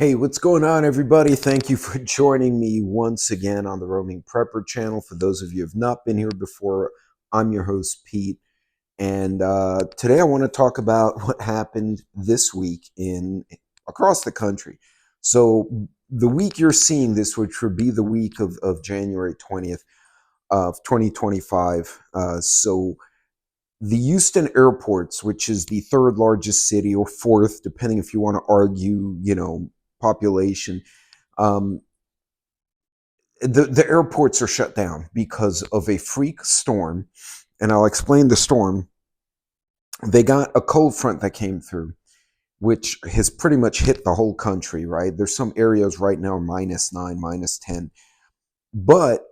Hey, what's going on, everybody? Thank you for joining me once again on the Roaming Prepper channel. For those of you who have not been here before, I'm your host, Pete. And today I want to talk about what happened this week in across the country. So the week you're seeing this, which would be the week of January 20th of 2025. So the Houston airports, which is the third largest city or fourth, depending if you want to argue, population, um, the airports are shut down because of a freak storm. And I'll explain the storm. They got a cold front that came through, which has pretty much hit the whole country, right? There's some areas right now -9, -10. But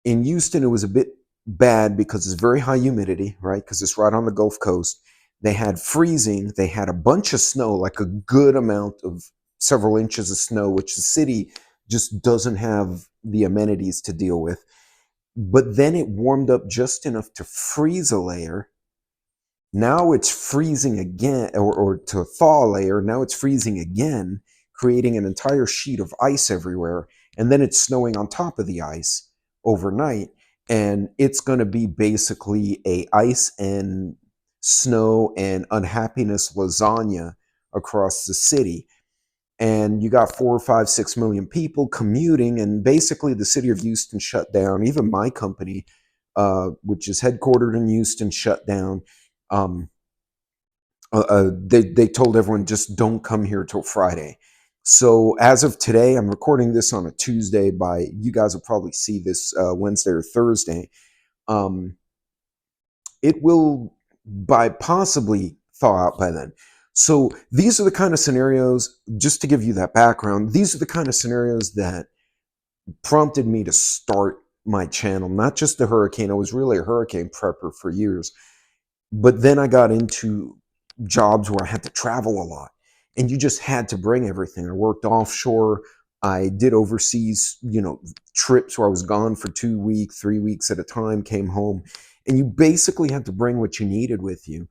in Houston, it was a bit bad because it's very high humidity, right? Because it's right on the Gulf Coast. They had freezing. They had a bunch of snow, like a good amount of several inches of snow, which the city just doesn't have the amenities to deal with. But then it warmed up just enough to freeze a layer. Now it's freezing again, or to thaw a layer. Now it's freezing again, creating an entire sheet of ice everywhere. And then it's snowing on top of the ice overnight. And it's going to be basically a ice and snow and unhappiness lasagna across the city. And you got 4 or 5, 6 million people commuting, and basically the city of Houston shut down. Even my company, which is headquartered in Houston, shut down. Um, they told everyone, just don't come here till Friday. So as of today, I'm recording this on a Tuesday. By you guys will probably see this Wednesday or Thursday. It will by possibly thaw out by then. So these are the kind of scenarios, just to give you that background, these are the kind of scenarios that prompted me to start my channel. Not just the hurricane. I was really a hurricane prepper for years. But then I got into jobs where I had to travel a lot, and you just had to bring everything. I worked offshore. I did overseas, trips where I was gone for 2 weeks, 3 weeks at a time, came home, and you basically had to bring what you needed with you,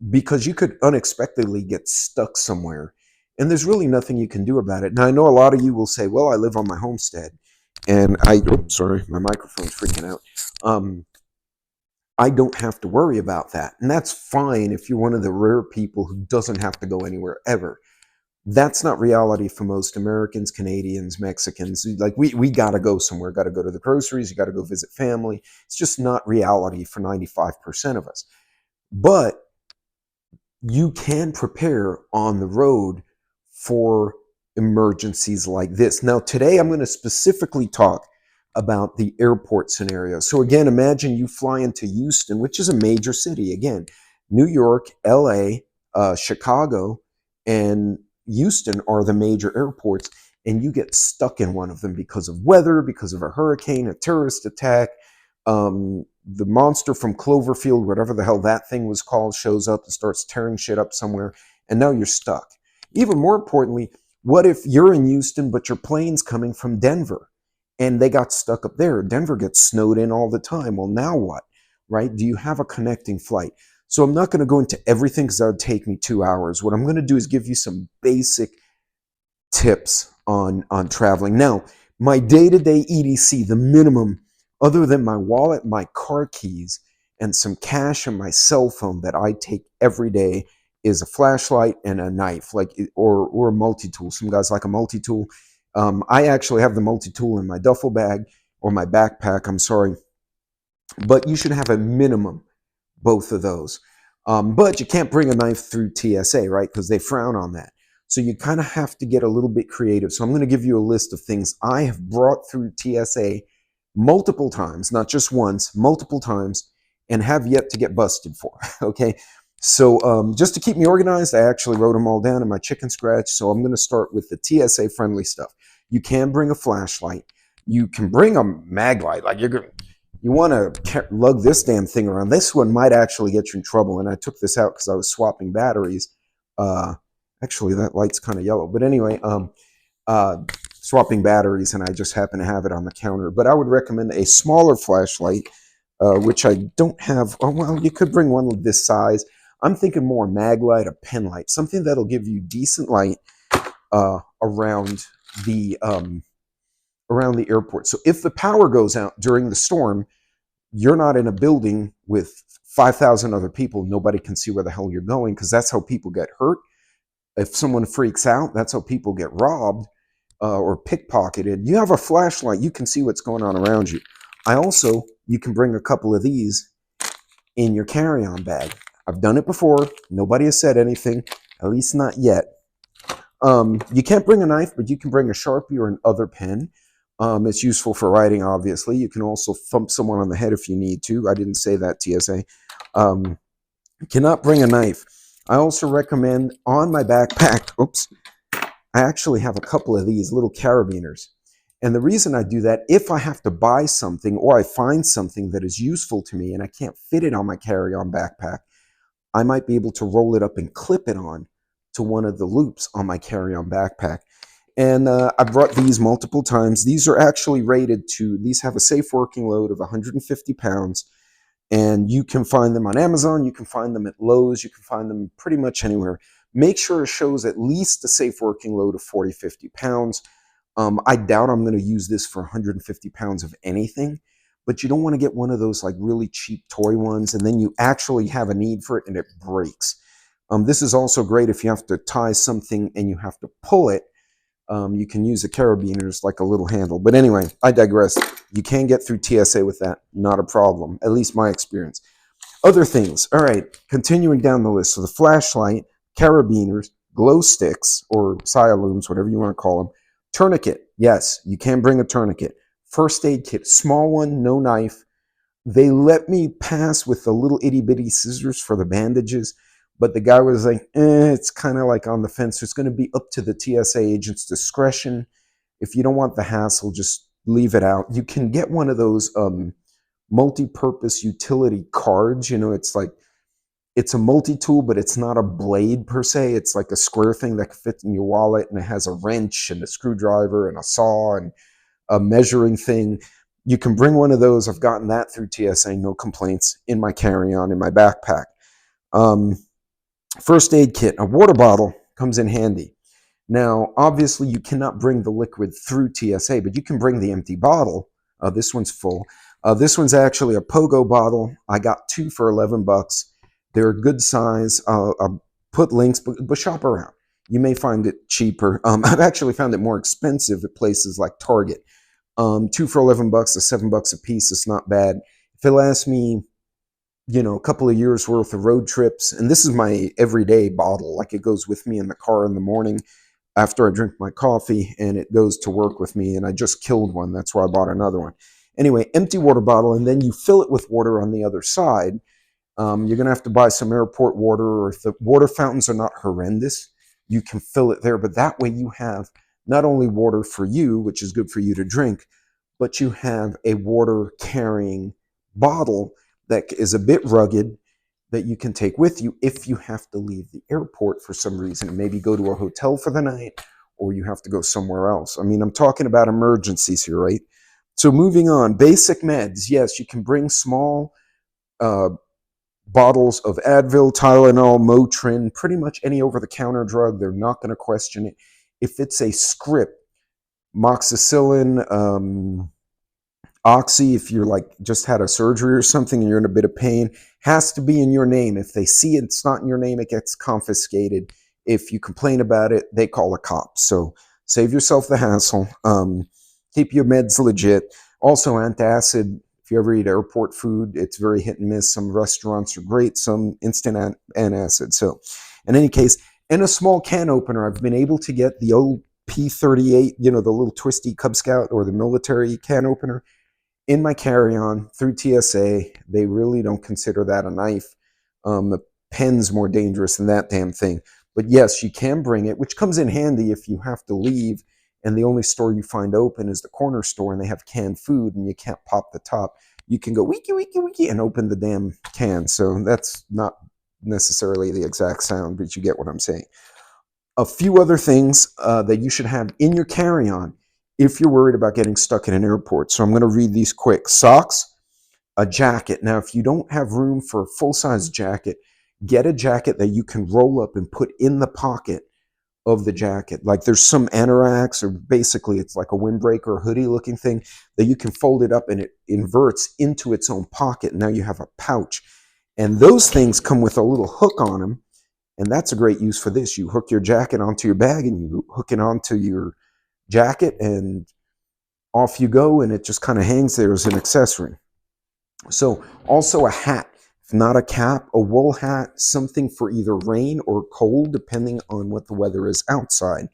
because you could unexpectedly get stuck somewhere, and there's really nothing you can do about it. Now, I know a lot of you will say, well, I live on my homestead, and sorry, my microphone's freaking out. I don't have to worry about that. And that's fine if you're one of the rare people who doesn't have to go anywhere ever. That's not reality for most Americans, Canadians, Mexicans. Like we got to go somewhere, got to go to the groceries, you got to go visit family. It's just not reality for 95% of us. But you can prepare on the road for emergencies like this. Now, today I'm going to specifically talk about the airport scenario. So again, imagine you fly into Houston, which is a major city. Again, New York, LA, Chicago, and Houston are the major airports, and you get stuck in one of them because of weather, because of a hurricane, a terrorist attack. The monster from Cloverfield, whatever the hell that thing was called, shows up and starts tearing shit up somewhere, and now you're stuck. Even more importantly, what if you're in Houston, but your plane's coming from Denver, and they got stuck up there? Denver gets snowed in all the time. Well, now what, right? Do you have a connecting flight? So I'm not going to go into everything because that would take me 2 hours. What I'm going to do is give you some basic tips on traveling. Now, my day-to-day EDC, the minimum, other than my wallet, my car keys, and some cash and my cell phone that I take every day, is a flashlight and a knife, or a multi-tool. Some guys like a multi-tool. I actually have the multi-tool in my duffel bag or my backpack. I'm sorry, but you should have a minimum both of those. But you can't bring a knife through TSA, right? Because they frown on that. So you kind of have to get a little bit creative. So I'm going to give you a list of things I have brought through TSA multiple times, not just once, multiple times, and have yet to get busted for. Okay. So just to keep me organized, I actually wrote them all down in my chicken scratch. So I'm going to start with the TSA friendly stuff. You can bring a flashlight. You can bring a mag light. Like you want to lug this damn thing around. This one might actually get you in trouble. And I took this out because I was swapping batteries. Actually, that light's kind of yellow. But anyway, swapping batteries, and I just happen to have it on the counter. But I would recommend a smaller flashlight, which I don't have. Oh, well, you could bring one of this size. I'm thinking more mag light, a pen light, something that'll give you decent light around the airport. So if the power goes out during the storm, you're not in a building with 5,000 other people. Nobody can see where the hell you're going, because that's how people get hurt. If someone freaks out, that's how people get robbed or pickpocketed. You have a flashlight, you can see what's going on around you. You can bring a couple of these in your carry-on bag. I've done it before. Nobody has said anything, at least not yet. You can't bring a knife, but you can bring a Sharpie or an other pen. It's useful for writing, obviously. You can also thump someone on the head if you need to. I didn't say that, TSA. You cannot bring a knife. I also recommend on my backpack, I actually have a couple of these little carabiners. And the reason I do that, if I have to buy something or I find something that is useful to me and I can't fit it on my carry-on backpack, I might be able to roll it up and clip it on to one of the loops on my carry-on backpack. And I've brought these multiple times. These are actually these have a safe working load of 150 pounds. And you can find them on Amazon. You can find them at Lowe's. You can find them pretty much anywhere. Make sure it shows at least a safe working load of 40, 50 pounds. I doubt I'm going to use this for 150 pounds of anything, but you don't want to get one of those like really cheap toy ones and then you actually have a need for it and it breaks. This is also great if you have to tie something and you have to pull it. You can use a carabiners like a little handle. But anyway, I digress. You can get through TSA with that. Not a problem, at least my experience. Other things. All right, continuing down the list. So the flashlight, carabiners, glow sticks, or sialooms, whatever you want to call them. Tourniquet. Yes, you can bring a tourniquet. First aid kit. Small one, no knife. They let me pass with the little itty bitty scissors for the bandages. But the guy was like, it's kind of like on the fence. It's going to be up to the TSA agent's discretion. If you don't want the hassle, just leave it out. You can get one of those multi-purpose utility cards. It's a multi-tool, but it's not a blade per se. It's like a square thing that fits in your wallet, and it has a wrench and a screwdriver and a saw and a measuring thing. You can bring one of those. I've gotten that through TSA, no complaints, in my carry-on, in my backpack. First aid kit, a water bottle comes in handy. Now, obviously, you cannot bring the liquid through TSA, but you can bring the empty bottle. This one's full. This one's actually a Pogo bottle. I got 2 for $11. They're a good size. I'll put links, but shop around. You may find it cheaper. I've actually found it more expensive at places like Target. 2 for $11, that's $7 a piece. It's not bad. If it lasts me, a couple of years worth of road trips, and this is my everyday bottle, like it goes with me in the car in the morning after I drink my coffee, and it goes to work with me, and I just killed one. That's why I bought another one. Anyway, empty water bottle, and then you fill it with water on the other side. You're going to have to buy some airport water, or if the water fountains are not horrendous, you can fill it there. But that way you have not only water for you, which is good for you to drink, but you have a water carrying bottle that is a bit rugged that you can take with you if you have to leave the airport for some reason and maybe go to a hotel for the night, or you have to go somewhere else. I mean, I'm talking about emergencies here, right? So moving on, basic meds. Yes, you can bring small bottles of Advil, Tylenol, Motrin, pretty much any over-the-counter drug. They're not going to question it. If it's a script, moxicillin, Oxy, if you're like just had a surgery or something and you're in a bit of pain, has to be in your name. If they see it's not in your name, it gets confiscated. If you complain about it, they call the cops. So save yourself the hassle. Keep your meds legit. Also, antacid. If you ever eat airport food, it's very hit and miss. Some restaurants are great, some instant antacid. So in any case, and a small can opener. I've been able to get the old P38, the little twisty Cub Scout or the military can opener, in my carry-on through TSA. They really don't consider that a knife. The pen's more dangerous than that damn thing. But yes, you can bring it, which comes in handy if you have to leave and the only store you find open is the corner store and they have canned food and you can't pop the top. You can go wiki, wiki, wiki and open the damn can. So that's not necessarily the exact sound, but you get what I'm saying. A few other things that you should have in your carry-on if you're worried about getting stuck in an airport. So I'm going to read these quick. Socks, a jacket. Now, if you don't have room for a full-size jacket, get a jacket that you can roll up and put in the pocket of the jacket. Like there's some anoraks, or basically it's like a windbreaker or hoodie looking thing that you can fold it up and it inverts into its own pocket. Now you have a pouch. And those things come with a little hook on them. And that's a great use for this. You hook your jacket onto your bag and you hook it onto your jacket and off you go. And it just kind of hangs there as an accessory. So also a hat, if not a cap, a wool hat, something for either rain or cold, depending on what the weather is outside.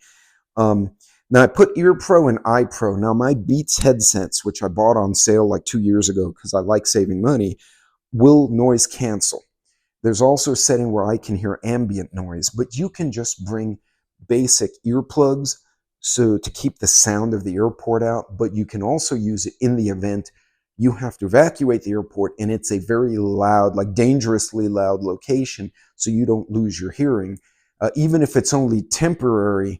Now I put Ear Pro and Eye Pro. Now my Beats headsets, which I bought on sale like 2 years ago because I like saving money, will noise cancel. There's also a setting where I can hear ambient noise, but you can just bring basic earplugs so to keep the sound of the airport out, but you can also use it in the event you have to evacuate the airport and it's a very loud, like dangerously loud location, so you don't lose your hearing. Even if it's only temporary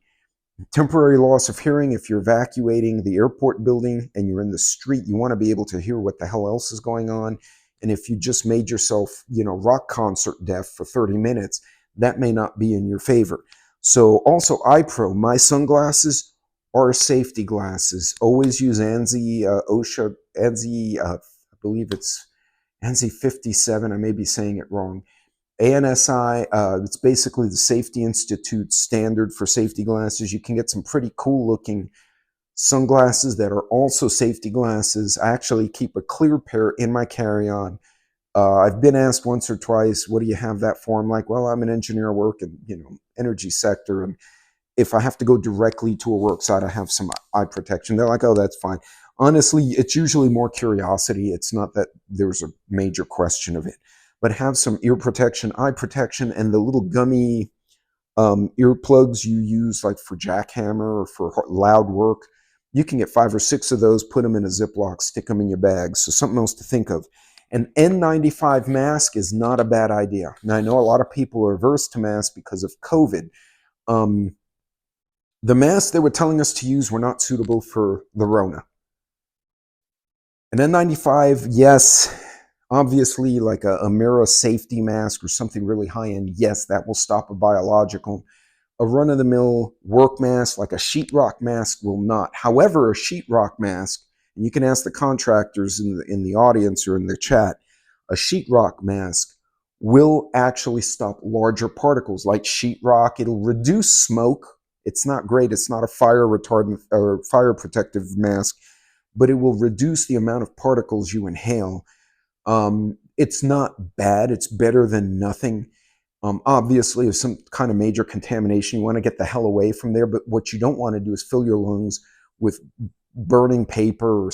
loss of hearing, if you're evacuating the airport building and you're in the street, you want to be able to hear what the hell else is going on. And if you just made yourself, rock concert deaf for 30 minutes, that may not be in your favor. So also iPro, my sunglasses are safety glasses. Always use ANSI, OSHA, ANSI, I believe it's ANSI 57. I may be saying it wrong. ANSI, it's basically the Safety Institute standard for safety glasses. You can get some pretty cool looking sunglasses that are also safety glasses. I actually keep a clear pair in my carry-on. I've been asked once or twice, what do you have that for? I'm like, well, I'm an engineer, I work in, energy sector. And if I have to go directly to a work site, I have some eye protection. They're like, oh, that's fine. Honestly, it's usually more curiosity. It's not that there's a major question of it. But have some ear protection, eye protection, and the little gummy earplugs you use like for jackhammer or for loud work. You can get 5 or 6 of those, put them in a Ziploc, stick them in your bag. So something else to think of. An N95 mask is not a bad idea. Now I know a lot of people are averse to masks because of COVID. The masks they were telling us to use were not suitable for the Rona. An N95, yes, obviously like a mirror safety mask or something really high end, yes, that will stop a biological. A run-of-the-mill work mask like a sheetrock mask will not. However, a sheetrock mask, and you can ask the contractors in the audience or in the chat, a sheetrock mask will actually stop larger particles like sheetrock. It'll reduce smoke. It's not great. It's not a fire retardant or fire protective mask, but it will reduce the amount of particles you inhale. It's not bad. It's better than nothing. Obviously, if some kind of major contamination, you want to get the hell away from there. But what you don't want to do is fill your lungs with burning paper or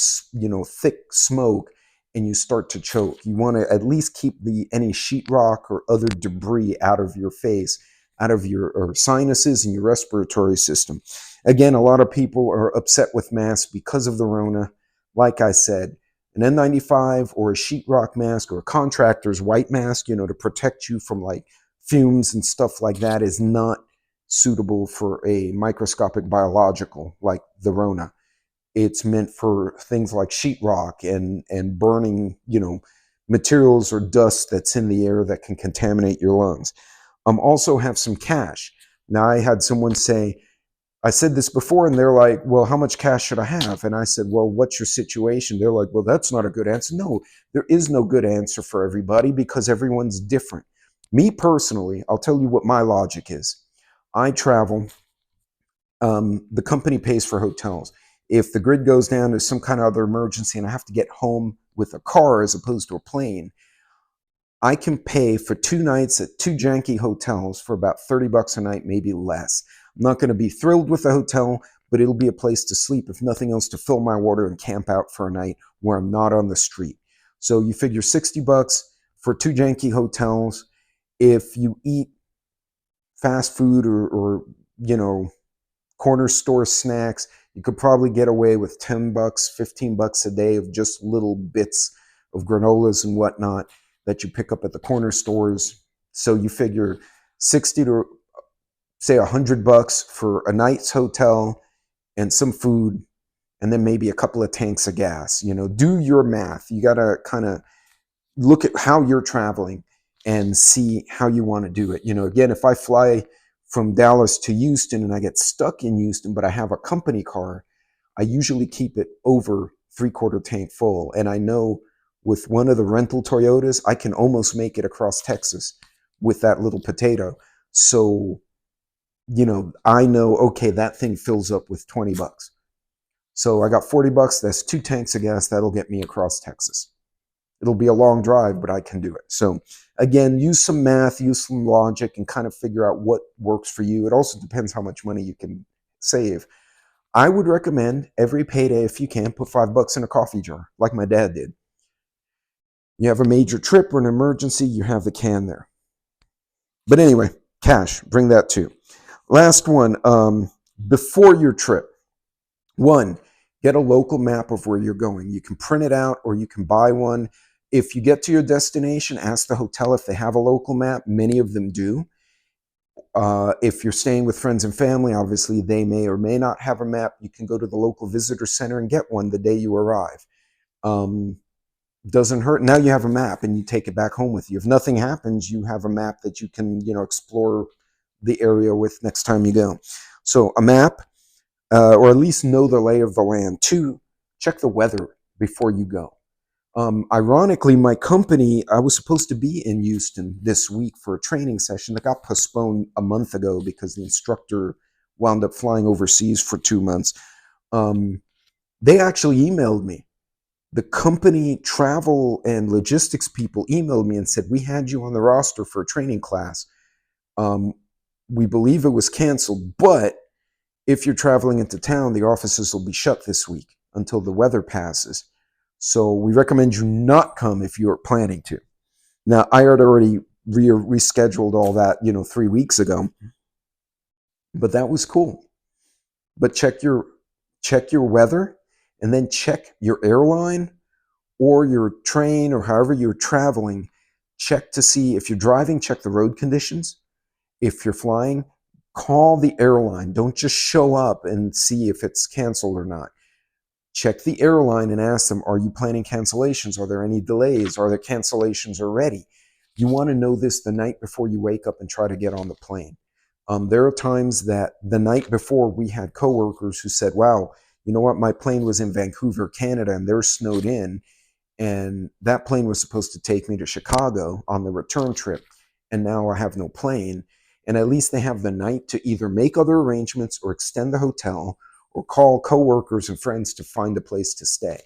thick smoke, and you start to choke. You want to at least keep any sheetrock or other debris out of your face, out of your sinuses and your respiratory system. Again, a lot of people are upset with masks because of the Rona. Like I said, an N95 or a sheetrock mask or a contractor's white mask, to protect you from like fumes and stuff like that is not suitable for a microscopic biological like the Rona. It's meant for things like sheetrock and burning, materials or dust that's in the air that can contaminate your lungs. Also have some cash. Now I had someone say, I said this before, and they're like, well, how much cash should I have? And I said, well, what's your situation? They're like, well, that's not a good answer. No, there is no good answer for everybody because everyone's different. Me personally, I'll tell you what my logic is. I travel. The company pays for hotels. If the grid goes down, there's some kind of other emergency, and I have to get home with a car as opposed to a plane, I can pay for 2 nights at 2 janky hotels for about $30 a night, maybe less. I'm not going to be thrilled with the hotel, but it'll be a place to sleep, if nothing else, to fill my water and camp out for a night where I'm not on the street. So you figure $60 for 2 janky hotels. If you eat fast food or corner store snacks, you could probably get away with $10, $15 a day of just little bits of granolas and whatnot that you pick up at the corner stores. So you figure 60 to say $100 for a night's hotel and some food, and then maybe a couple of tanks of gas. Do your math. You got to kind of look at how you're traveling and see how you want to do it. Again, if I fly from Dallas to Houston and I get stuck in Houston, but I have a company car, I usually keep it over 3/4 tank full. And I know with one of the rental Toyotas, I can almost make it across Texas with that little potato. So, I know, okay, that thing fills up with $20. So I got $40. That's 2 tanks of gas. That'll get me across Texas. It'll be a long drive, but I can do it. So again, use some math, use some logic, and kind of figure out what works for you. It also depends how much money you can save. I would recommend every payday, if you can, put $5 in a coffee jar, like my dad did. You have a major trip or an emergency, you have the can there. But anyway, cash, bring that too. Last one, before your trip. One, get a local map of where you're going. You can print it out or you can buy one. If you get to your destination, ask the hotel if they have a local map. Many of them do. If you're staying with friends and family, obviously they may or may not have a map. You can go to the local visitor center and get one the day you arrive. Doesn't hurt. Now you have a map and you take it back home with you. If nothing happens, you have a map that you can, explore the area with next time you go. So a map, or at least know the lay of the land. Two, check the weather before you go. Ironically, my company, I was supposed to be in Houston this week for a training session that got postponed a month ago because the instructor wound up flying overseas for 2 months. They actually emailed me. The company travel and logistics people emailed me and said, we had you on the roster for a training class. We believe it was canceled, but if you're traveling into town, the offices will be shut this week until the weather passes. So we recommend you not come if you're planning to. Now, I had already rescheduled all that, 3 weeks ago, but that was cool. But check your weather, and then check your airline or your train or however you're traveling. Check to see if you're driving, check the road conditions. If you're flying, call the airline. Don't just show up and see if it's canceled or not. Check the airline and ask them, are you planning cancellations? Are there any delays? Are there cancellations already? You want to know this the night before you wake up and try to get on the plane. There are times that the night before we had coworkers who said, wow, you know what? My plane was in Vancouver, Canada, and they're snowed in. And that plane was supposed to take me to Chicago on the return trip. And now I have no plane. And at least they have the night to either make other arrangements or extend the hotel or call coworkers and friends to find a place to stay.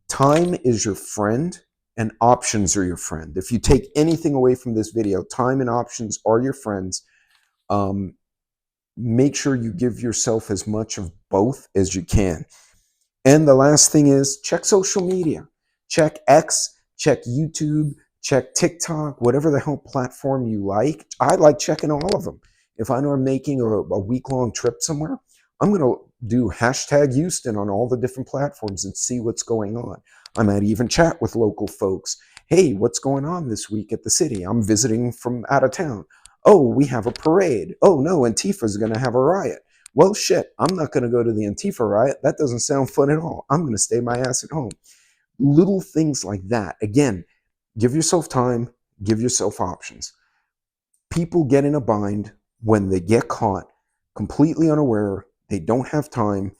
Time is your friend and options are your friend. If you take anything away from this video, time and options are your friends. Make sure you give yourself as much of both as you can. And the last thing is check social media. Check X, check YouTube, check TikTok, whatever the hell platform you like. I like checking all of them. If I know I'm making a week-long trip somewhere, I'm going to do #Houston on all the different platforms and see what's going on. I might even chat with local folks. Hey, what's going on this week at the city? I'm visiting from out of town. Oh, we have a parade. Oh, no, Antifa's going to have a riot. Well, shit, I'm not going to go to the Antifa riot. That doesn't sound fun at all. I'm going to stay my ass at home. Little things like that. Again, give yourself time, give yourself options. People get in a bind when they get caught completely unaware. They don't have time.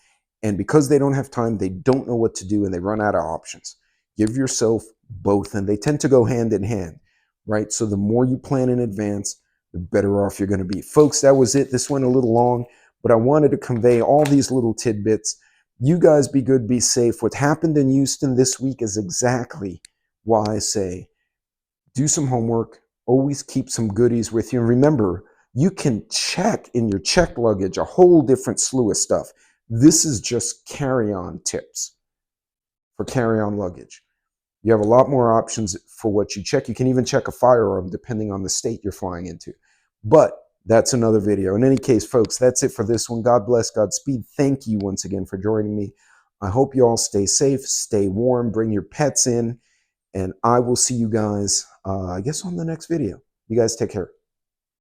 And because they don't have time, they don't know what to do and they run out of options. Give yourself both. And they tend to go hand in hand, right? So the more you plan in advance, the better off you're going to be. Folks, that was it. This went a little long, but I wanted to convey all these little tidbits. You guys be good, be safe. What happened in Houston this week is exactly why I say do some homework, always keep some goodies with you. And remember, you can check in your checked luggage a whole different slew of stuff. This is just carry-on tips for carry-on luggage. You have a lot more options for what you check. You can even check a firearm depending on the state you're flying into. But that's another video. In any case, folks, that's it for this one. God bless, Godspeed. Thank you once again for joining me. I hope you all stay safe, stay warm, bring your pets in, and I will see you guys, I guess, on the next video. You guys take care.